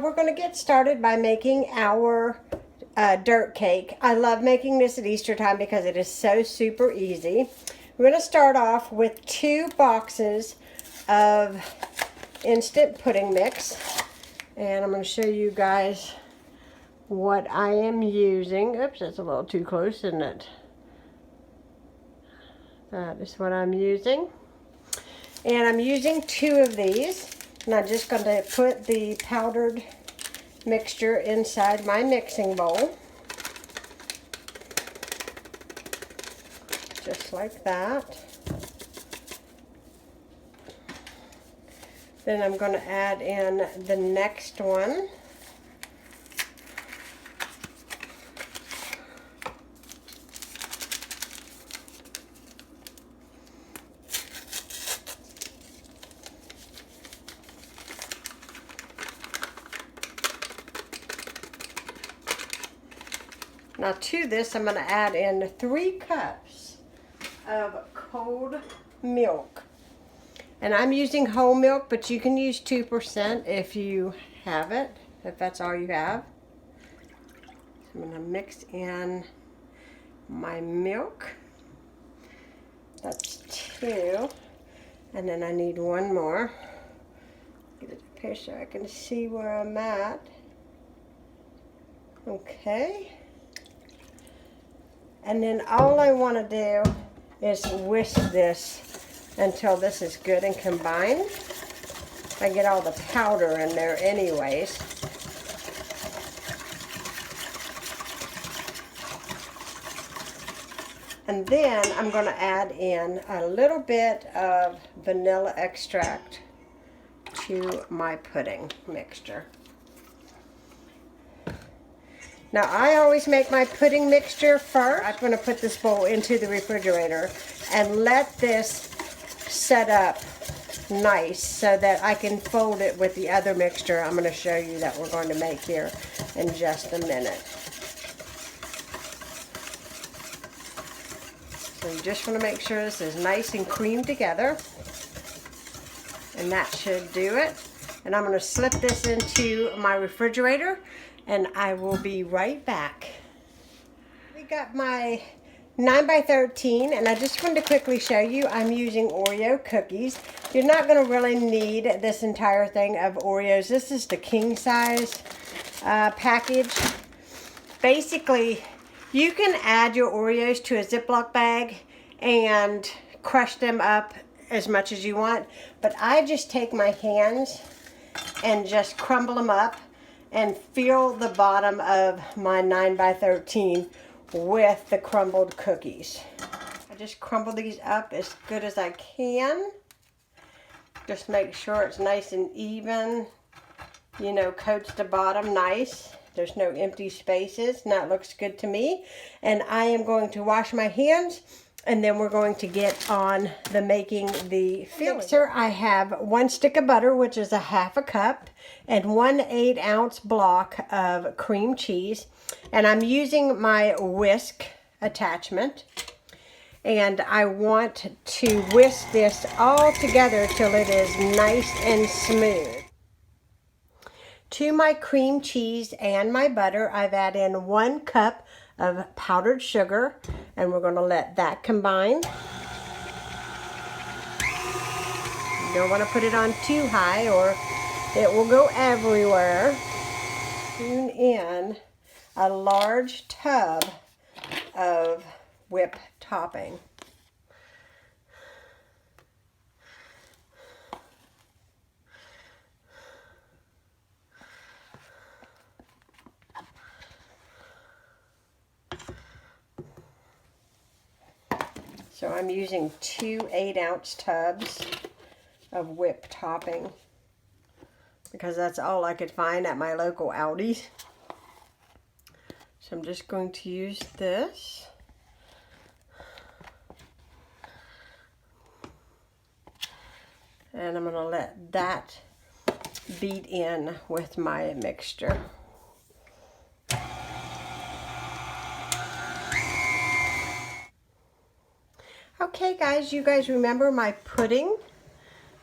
We're going to get started by making our dirt cake. I love making this at Easter time because it is so super easy. We're going to start off with 2 boxes of instant pudding mix, and I'm going to show you guys what I am using. Oops, that's a little too close, isn't it? That is what I'm using. And I'm using 2 of these. And I'm just going to put the powdered mixture inside my mixing bowl. Just like that. Then I'm going to add in the next one. Now to this, I'm going to add in 3 cups of cold milk. And I'm using whole milk, but you can use 2% if you have it, if that's all you have. So I'm going to mix in my milk. That's 2. And then I need 1 more. Get it up here so I can see where I'm at. Okay. And then all I want to do is whisk this until this is good and combined. I get all the powder in there anyways. And then I'm going to add in a little bit of vanilla extract to my pudding mixture. Now I always make my pudding mixture first. I'm going to put this bowl into the refrigerator and let this set up nice so that I can fold it with the other mixture I'm going to show you that we're going to make here in just a minute. So you just want to make sure this is nice and creamed together. And that should do it. And I'm going to slip this into my refrigerator. And I will be right back. We got my 9x13, and I just wanted to quickly show you I'm using Oreo cookies. You're not going to really need this entire thing of Oreos. This is the king size package. Basically, you can add your Oreos to a Ziploc bag and crush them up as much as you want. But I just take my hands and just crumble them up and fill the bottom of my 9x13 with the crumbled cookies. I just crumble these up as good as I can. Just make sure it's nice and even. You know, coats the bottom nice. There's no empty spaces, and that looks good to me. And I am going to wash my hands, and then we're going to get on the making the filling. Mixer, I have 1 stick of butter, which is a 1/2 cup, and 1 8-ounce block of cream cheese. And I'm using my whisk attachment. And I want to whisk this all together till it is nice and smooth. To my cream cheese and my butter, I've added in 1 cup of powdered sugar, and we're going to let that combine. You don't want to put it on too high or it will go everywhere. Spoon in a large tub of whip topping. So I'm using 2 8-ounce tubs of whip topping because that's all I could find at my local Aldi's. So I'm just going to use this. And I'm going to let that beat in with my mixture. Okay guys, you guys remember my pudding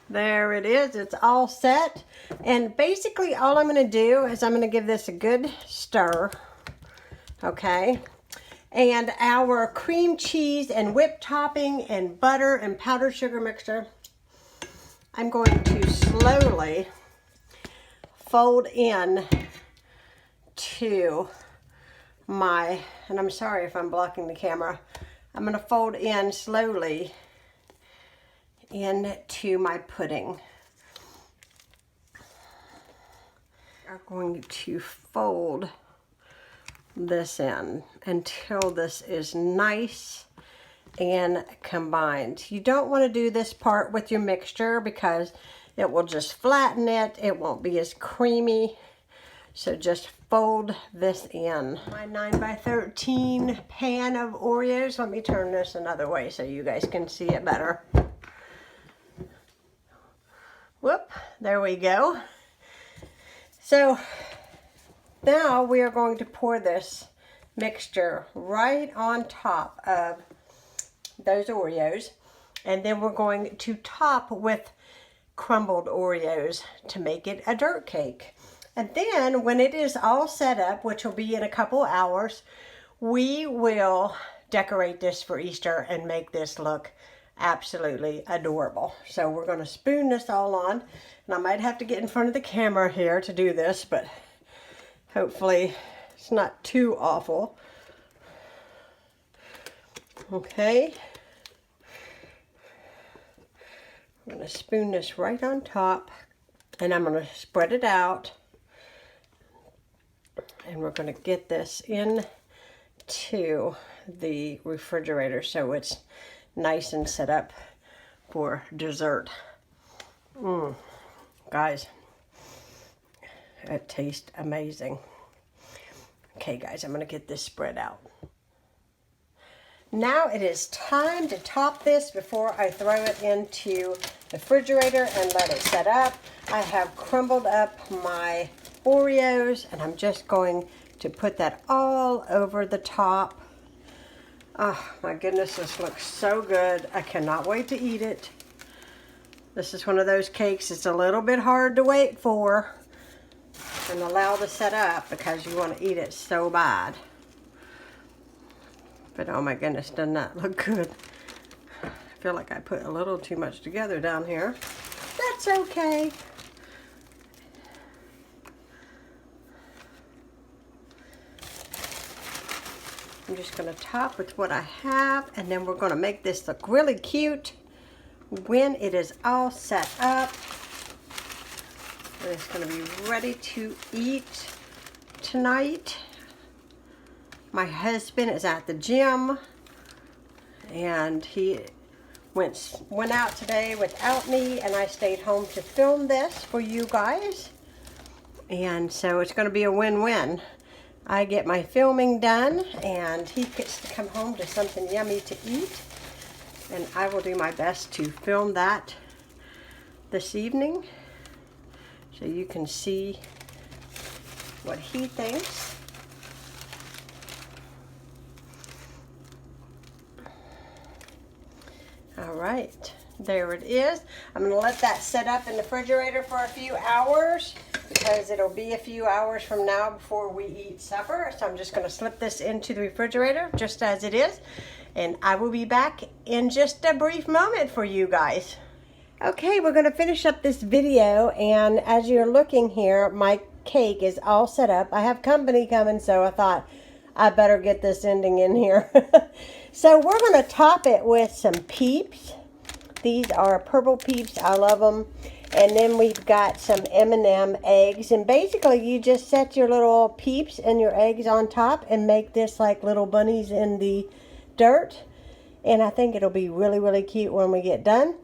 There it is. It's all set. And basically all I'm going to do is I'm going to give this a good stir. Okay. And our cream cheese and whipped topping and butter and powdered sugar mixture, I'm going to slowly fold in to my, and I'm sorry if I'm blocking the camera, I'm going to fold in slowly into my pudding. I'm going to fold this in until this is nice and combined. You don't want to do this part with your mixture because it will just flatten it. It won't be as creamy. So just fold this in. My 9x13 pan of Oreos. Let me turn this another way so you guys can see it better. Whoop, there we go. So now we are going to pour this mixture right on top of those Oreos. And then we're going to top with crumbled Oreos to make it a dirt cake. And then when it is all set up, which will be in a couple hours, we will decorate this for Easter and make this look absolutely adorable. So we're going to spoon this all on. And I might have to get in front of the camera here to do this, but hopefully it's not too awful. Okay. I'm going to spoon this right on top. And I'm going to spread it out. And we're going to get this into the refrigerator so it's nice and set up for dessert. Guys, it tastes amazing. Okay, guys, I'm going to get this spread out. Now it is time to top this before I throw it into the refrigerator and let it set up. I have crumbled up my Oreos and I'm just going to put that all over the top. Oh my goodness, this looks so good. I cannot wait to eat it. This is one of those cakes it's a little bit hard to wait for and allow to set up because you want to eat it so bad. But oh my goodness, doesn't that look good? I feel like I put a little too much together down here. That's okay. I'm just going to top with what I have, and then we're going to make this look really cute when it is all set up. And it's going to be ready to eat tonight. My husband is at the gym, and he went out today without me, and I stayed home to film this for you guys. And so it's going to be a win-win. I get my filming done, and he gets to come home to something yummy to eat. And I will do my best to film that this evening so you can see what he thinks. All right, there it is. I'm going to let that set up in the refrigerator for a few hours because it'll be a few hours from now before we eat supper. So I'm just going to slip this into the refrigerator just as it is. And I will be back in just a brief moment for you guys. Okay, we're going to finish up this video. And as you're looking here, my cake is all set up. I have company coming, so I thought I better get this ending in here. So we're going to top it with some Peeps. These are purple Peeps. I love them. And then we've got some M&M eggs. And basically you just set your little Peeps and your eggs on top and make this like little bunnies in the dirt. And I think it'll be really, really cute when we get done.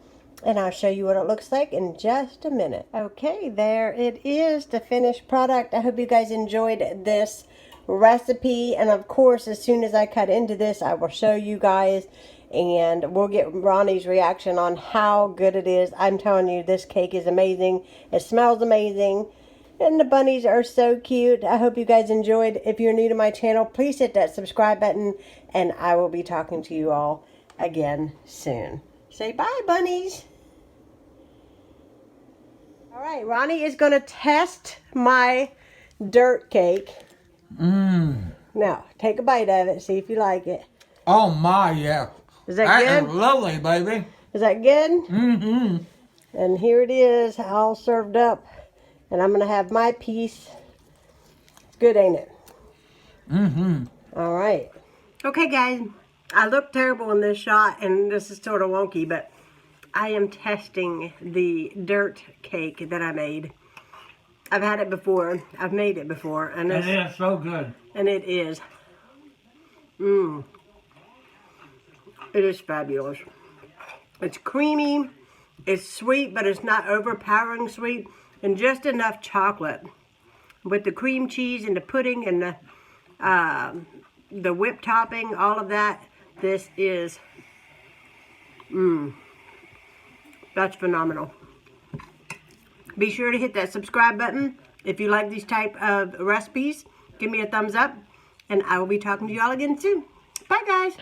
And I'll show you what it looks like in just a minute. Okay, there it is, the finished product. I hope you guys enjoyed this recipe. And of course, as soon as I cut into this, I will show you guys. And we'll get Ronnie's reaction on how good it is. I'm telling you, this cake is amazing. It smells amazing. And the bunnies are so cute. I hope you guys enjoyed. If you're new to my channel, please hit that subscribe button. And I will be talking to you all again soon. Say bye, bunnies. All right, Ronnie is going to test my dirt cake. Now, take a bite of it, see if you like it. Oh my, yeah. Is that good? Is lovely, baby. Is that good? Mm-hmm. And here it is, all served up. And I'm going to have my piece. It's good, ain't it? Mm-hmm. All right. Okay, guys. I look terrible in this shot, and this is sort of wonky, but I am testing the dirt cake that I made. I've had it before. I've made it before. And It is so good. And it is. It is fabulous. It's creamy. It's sweet, but it's not overpowering sweet. And just enough chocolate. With the cream cheese and the pudding and the whipped topping, all of that. This is, that's phenomenal. Be sure to hit that subscribe button if you like these type of recipes. Give me a thumbs up, and I will be talking to you all again soon. Bye, guys.